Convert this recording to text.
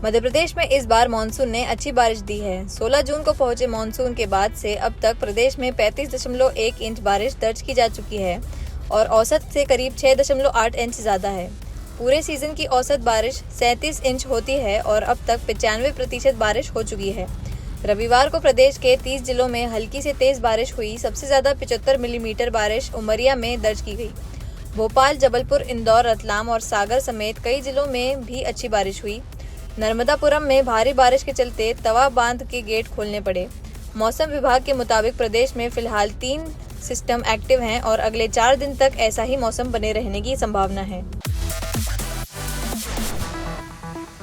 मध्य प्रदेश में इस बार मानसून ने अच्छी बारिश दी है। 16 जून को पहुंचे मानसून के बाद से अब तक प्रदेश में 35.1 इंच बारिश दर्ज की जा चुकी है और औसत से करीब 6.8 इंच ज़्यादा है। पूरे सीजन की औसत बारिश 37 इंच होती है और अब तक 95% बारिश हो चुकी है। रविवार को प्रदेश के 30 जिलों में हल्की से तेज बारिश हुई। सबसे ज़्यादा 75 मिलीमीटर बारिश उमरिया में दर्ज की गई। भोपाल, जबलपुर, इंदौर, रतलाम और सागर समेत कई जिलों में भी अच्छी बारिश हुई। नर्मदापुरम में भारी बारिश के चलते तवा बांध के गेट खोलने पड़े। मौसम विभाग के मुताबिक प्रदेश में फिलहाल 3 सिस्टम एक्टिव हैं और अगले 4 दिन तक ऐसा ही मौसम बने रहने की संभावना है।